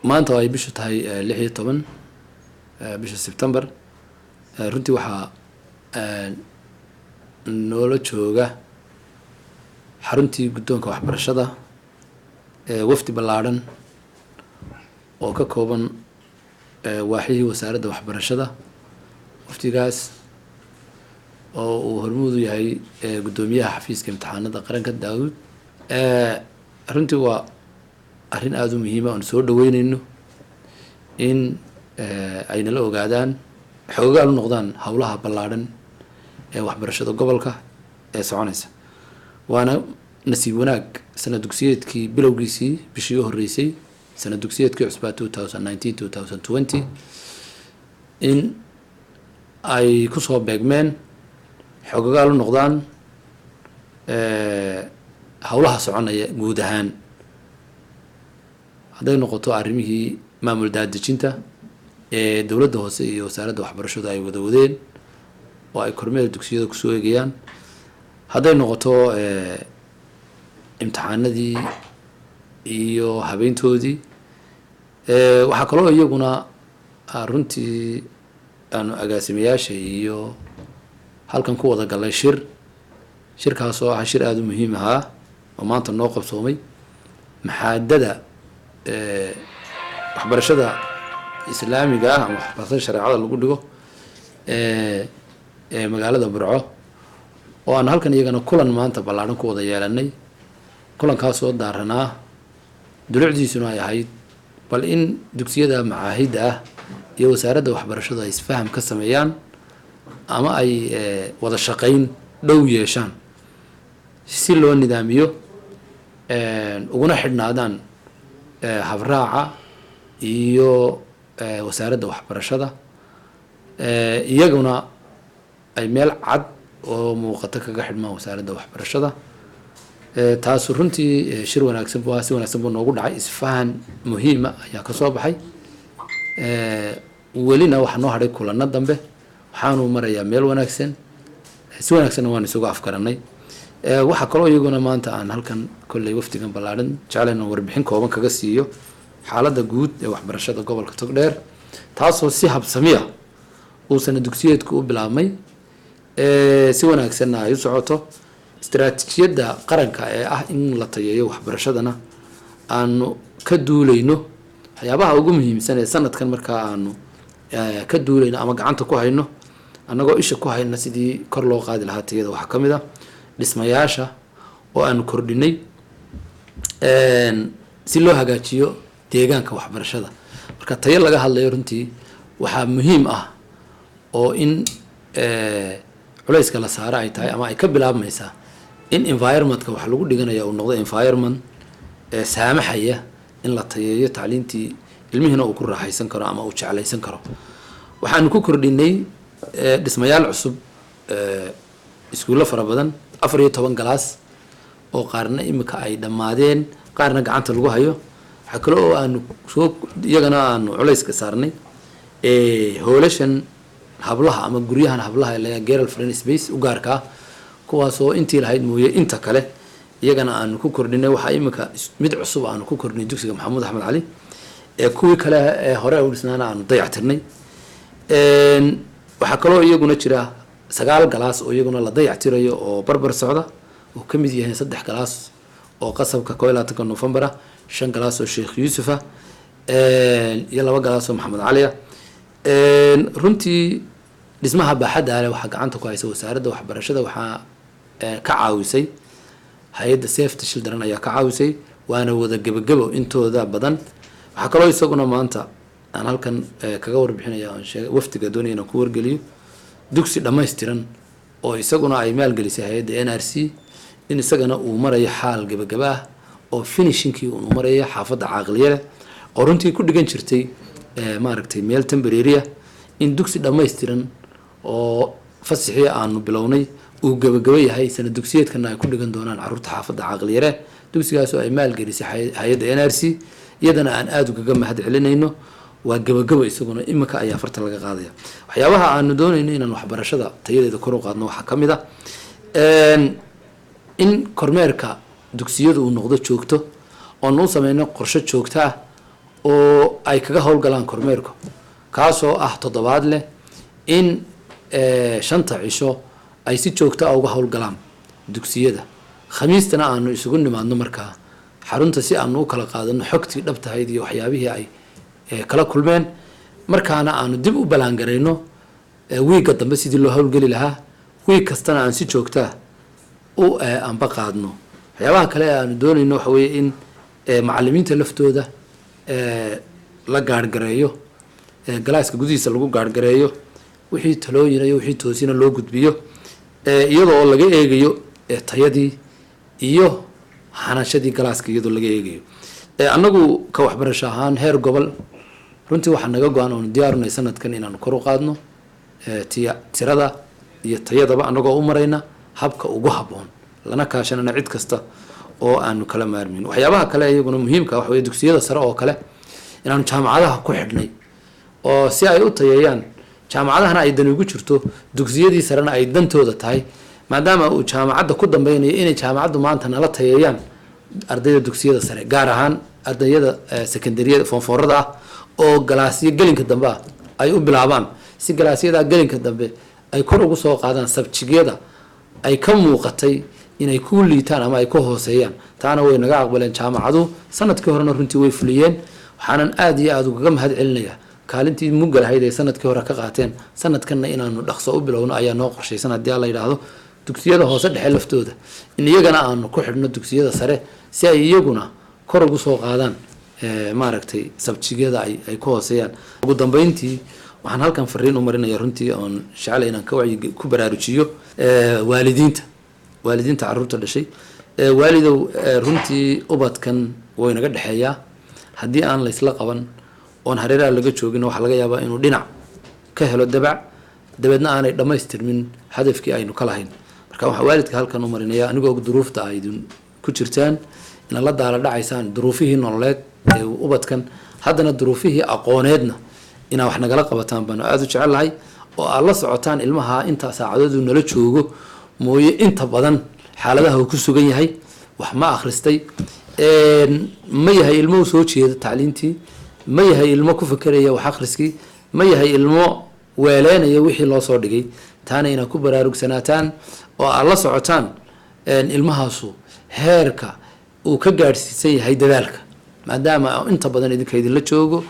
maanta ay bishu tahay 16 bisha September runtii waxaa noola jooga xaruntii guddoonka waxbarashada wafdi ballaaran oo ka kooban waaxihii wasaaradda waxbarashada waftigaas oo uu hormuud u yahay guddoomiyaha xafiiska imtixaanada qaranka Daawud runtii waa arrin aad u muhiim ah oo soo dhaweynayno in ay nala ogaadaan xoogaal u noqdaan hawlaha ballaaran ee waxbarashada gobolka ee soconaysa waana nasiib wanaag sanad dugsiyeedkii bilowgiisii bishii horeysay sanad dugsiyeedkii cusbaa 2019-2020 in ay ku soo beegmeen xoogaal u noqdaan hawlaha soconaya guud ahaan hadday noqoto arrimihii maamul daadejinta ee dowladda hoose iyo wasaaradda waxbarashadu ay wada wadeen oo ay kormeer dugsiyada ku soo eegayaan hadday noqoto imtixaanadii iyo habeyntoodii waxaa kaloo iyaguna runtii aanu agaasimayaasha iyo halkan ku wada galay shirkaas oo ah shir aada u muhiim ahaa oo maanta noo qabsoomay maxaadada waxbarashada islaamiga ah ama waxbarashada shareecada lagu dhigo magaalada Burco oo aan halkan iyagana kulan maanta ballaaran ku wada yeelanay kulankaas oo daaranaa dulucdiisuna ay ahayd bal in dugsiyada macaahidda ah iyo wasaaradda waxbarashadu ay isfaham ka sameeyaan ama ay wada shaqayn dhow yeeshaan si loo nidaamiyo uguna xidhnaadaan habraaca iyo wasaaradda waxbarashada iyaguna ay meel cad oo muuqato kaga xidhmaan wasaaradda waxbarashada taas runtii shir wanaagsan buu si wanaagsan buu noogu dhacay isfahan muhiima ayaa ka soo baxay welina waxa noo hadhay kulanna dambe waxaanu marayaa meel wanaagsan si wanaagsan waan isugu afkaranay waxa kaloo iyaguna maanta aan halkan kolley wafdigan ballaaran jeclayna warbixin kooban kaga siiyo xaaladda guud ee waxbarashada gobolka Togdheer taasoo si habsamiya uu sanad dugsiyeedku u bilaabmay si wanaagsan ay u socoto istiraatiijiyadda qaranka ee ah in la tayeeyo waxbarashadana aanu ka duulayno waxyaabaha ugu muhiimsan ee sanadkan markaa aanu ka duulayno ama gacanta ku hayno annagoo isha ku hayna sidii kor loo qaadi lahaa tayada waxa ka mid ah dhismayaasha oo aanu kordhinay si loo hagaajiyo deegaanka waxbarashada marka tayo laga hadlayo runtii waxaa muhiim ah oo in culayska la saaro ay tahay ama ay ka bilaabmaysaa in environmentka wax lagu dhiganaya uu noqdo environment saamaxaya in la tayeeyo tacliintii ilmihiina uu ku raaxaysan karo ama uu jeclaysan karo waxaanu ku kordhinay dhismayaal cusub iskuulo fara badan 14 galaas oo qaarna imika ay dhammaadeen qaarna gacanta lagu hayo waxa kale oo aanu iyagana aanu culayska saarnay hoolashan hablaha ama guryahan hablaha ee girlfriend space u gaarka ah kuwaas oo intii lahayd mooye inta kale iyagana aanu ku kordhinay waxa imika mid cusub aanu ku kordhinay dugsiga Maxamuud Axmed Cali kuwii kale ee hore u dhisnaana aanu dayactirnay waxa kale oo iyaguna jira 9 galaas oo iyaguna la dayactirayo oo barbar socda oo ka mid yahay 3 galaas oo qasabka 21 November 5 galaas oo Sheekh Yuusuf iyo 2 galaas oo Maxamed Cali runtii dhismaha baaxadda leh waxa gacanta ku haysa wasaaradda waxbarashada waxa ka caawisay hay'adda Save the Children ayaa ka caawisay waana wada gabagabo intooda badan waxa kale oo isaguna maanta aan halkan kaga warbixinayaa aan sheegay waftiga doonayna ku wargeliyo dugsi dhameystiran oo isaguna ay maalgelisay hay'adda NRC in isagana uu marayo xaal gabagaba ah oo finishingkii uu marayo xaafadda Caaqliyada oo runtii ku dhigan jirtay maaragtay meel temporary in dugsi dhameystiran oo fasaxii aanu bilownay uu gabagaba yahay sanad dugsiyeedkana ay ku dhigan doonaan carruurta xaafadda Caaqliyada dugsigaas oo ay maalgelisay hay'adda NRC iyadana aan aad uga mahad celinayno waa gabagabo isaguna imika ayaa farta laga qaadaya waxyaabaha aanu doonayno inaan waxbarashada tayadeeda kor u qaadno waxa ka mid ah in kormeerka dugsiyadu uu noqdo joogto oo noo sameeyno qorshe joogto ah oo ay kaga howlgalaan kormeerka kaasoo ah toddobaad leh in 5 cisho ay si joogto ah uga howlgalaan dugsiyada khamiistana aanu isugu nimaadno markaa xarunta si aanu u kala qaadano xogtii dhabtahayd iyo waxyaabihii ay kala kulmeen markaana aanu dib u balaangarayno wiiga dambe sidii loo howlgeli lahaa wiig kastana aan si joogtaa u anba qaadno waxyaabaha kale aanu doonayno waxa weeye in macallimiinta laftooda la gaargareeyo galaaska gudihiisa lagu gaargareeyo wixii talooyin iyo wixii toosina loo gudbiyo iyadoo oo laga eegayo tayadii iyo xanaanshadii galaaska iyadoo laga eegayo annagu ka waxbarasho ahaan heer gobol runtii waxaa naga go-an oonu diyaarinay sanadkan inaanu kor u qaadno tirada iyo tayadaba annagoo u marayna habka ugu habboon lana kaashanana cid kasta oo aanu kala maarmin waxyaabaha kale iyaguna muhiimka waxa weeye dugsiyada sare oo kale inaanu jaamacadaha ku xidhnay oo si ay u tayeeyaan jaamacadahana ay dan ugu jirto dugsiyadii sarena ay dantooda tahay maadaama uu jaamacadda ku dambeynayo inay jaamacaddu maanta nala tayeeyaan ardayda dugsiyada sare gaar ahaan ardayada secondariyada foonfoorada ah oo galaasyo gelinka dambe ah ay u bilaabaan si galaasyada gelinka dambe ay kor ugu soo qaadaan sabjigiyada ay ka muuqatay inay ku liitaan ama ay ka hooseeyaan taana way naga aqbaleen jaamacadu sanadkii horena runtii way fuliyeen waxaanan aad iyo aad ugaga mahad celinayaa kaalintii mugga lahayd ay sanadkii hore ka qaateen sanadkanna inaanu dhaqso u bilowno ayaa noo qorshaysan haddii la yidhaahdo dugsiyada hoose dhexe laftooda in iyagana aanu ku xidhno dugsiyada sare si ay iyaguna kor ugu soo qaadaan maaragtay sabjigiyada ay ku hooseeyaan ugu dambeyntii waxaan halkan fariin u marinaya runtii oon jeclay inaan ku baraarujiyo waalidiinta carruurta dhashay waalidow runtii ubadkan way naga dhexeeyaa haddii aan laysla qaban oon hareeraha laga joogin waxaa laga yaabaa inuu dhinac ka helo dabeedna aanay dhammaystirmin hadafkii aynu ka lahayn marka waxaa waalidka halkan u marinaya anigoo duruufta ay ku jirtaan inaad la daala dhacaysaan duruufihii nololeed ee ubadkan haddana duruufihii aqooneedna inaad wax nagala qabataan baanu aada u jecel lahay oo aad la socotaan ilmaha inta saacadoodu nala joogo mooye inta badan xaaladaha uu ku sugan yahay wax ma akhristay ma yahay ilmo u soo jeeda tacliintii ma yahay ilmo ku fakeraya wax akhriskii ma yahay ilmo weeleynaya wixii loo soo dhigay taana inaad ku baraarugsanataan oo aad la socotaan ilmahaasu heerka uu ka gaadhsiisan yahay dadaalka maadaama inta badan idinka idinla joogo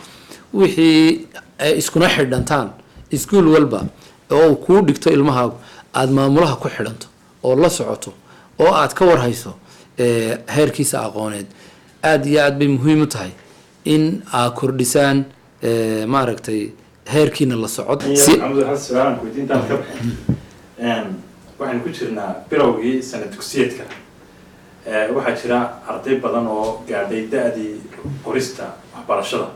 wixii iskuna xidhantaan iskuol walba oo uu kuu dhigto ilmahaagu aada maamulaha ku xidhanto oo la socoto oo aad ka warhayso heerkiisa aqooneed aada iyo aad bay muhiim u tahay in aad kordhisaan maaragtay heerkiina la socod waxaan ku jirnaa bilowgii sana dugsiyeedka waxaa jira arday badan oo gaadhay da-dii qorista waxbarashada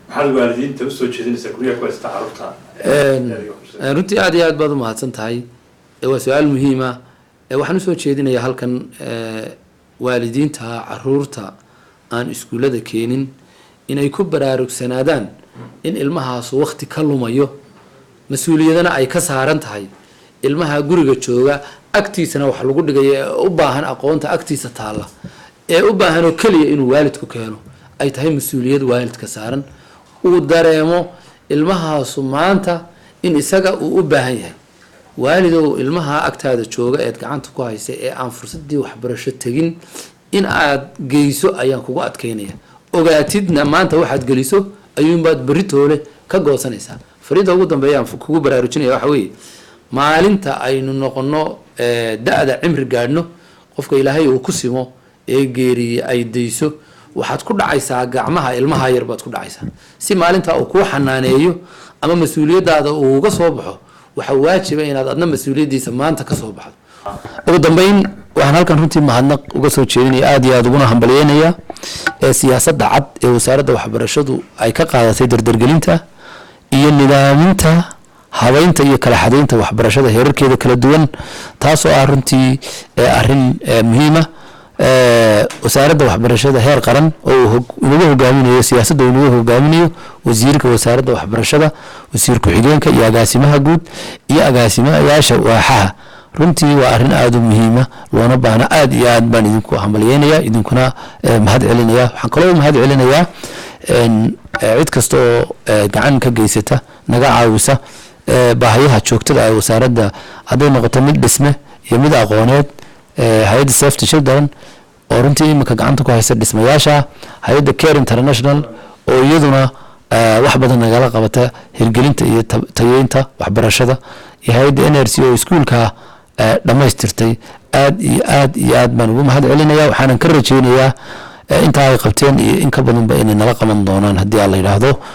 maxaad waalidiinta usoo jeedinaysaa guryaha ku haysta carruurta runtii aada iyo aad baad u mahadsan tahay waa su-aal muhiima waxaan usoo jeedinayaa halkan waalidiinta carruurta aan iskuullada keenin inay ku baraarugsanaadaan in ilmahaasu wakti ka lumayo mas-uuliyadana ay ka saaran tahay ilmaha guriga jooga agtiisana wax lagu dhigayo ee u baahan aqoonta agtiisa taalla ee u baahan oo keliya inuu waalidku keeno ay tahay mas-uuliyad waalidka saaran uu dareemo ilmahaasu maanta in isaga uu u baahan yahay waalidow ilmaha agtaada jooga eed gacanta ku haysa ee aan fursadii waxbarasho tegin in aad geyso ayaan kugu adkeynaya ogaatidna maanta waxaad geliso ayuunbaad beritoole ka goosanaysaa fariida ugu dambeeyaan kugu baraarujinaya waxa weeye maalinta aynu noqono da-da cimri gaadhno qofka ilaahay uu ku simo ee geeriye ay dayso waxaad ku dhacaysaa gacmaha ilmaha yar baad ku dhacaysaa si maalintaa uu kuu xanaaneeyo ama mas-uuliyadaada uu uga soo baxo waxaa waajiba inaad adna mas-uuliyaddiisa maanta ka soo baxdo ugu dambeyn waxaan halkan runtii mahadnaq uga soo jeedinaya aada iyo aada uguna hambalyeynaya siyaasadda cad ee wasaaradda waxbarashadu ay ka qaadatay dardargelinta iyo nidaaminta habeynta iyo kala xadeynta waxbarashada heerarkeeda kala duwan taasoo ah runtii arrin muhiima wasaaradda waxbarashada heer qaran oo inaga hogaaminayo siyaasadda uu inaga hogaaminayo wasiirka wasaaradda waxbarashada wasiir ku-xigeenka iyo agaasimaha guud iyo agaasimayaasha waaxaha runtii waa arrin aada u muhiima loona baahna aada iyo aad baan idinku hambalyeynaya idinkuna mahad celinaya waxaan kaloo mahad celinayaa cid kasta oo gacan ka geysata naga caawisa baahiyaha joogtada ee wasaaradda hadday noqoto mid dhisme iyo mid aqooneed hay-adda Save the Children oo runtii iminka gacanta ku haysa dhismayaasha hay-adda Care International oo iyaduna wax badan nagala qabata hirgelinta iyo tayeynta waxbarashada iyo hay-adda NRC oo iskuulka dhamaystirtay aad baan ugu mahad celinayaa waxaan ka rajaynayaa inta ay qabteen iyo in ka badan ba inay nala qaban doonaan haddii aan la yiraahdo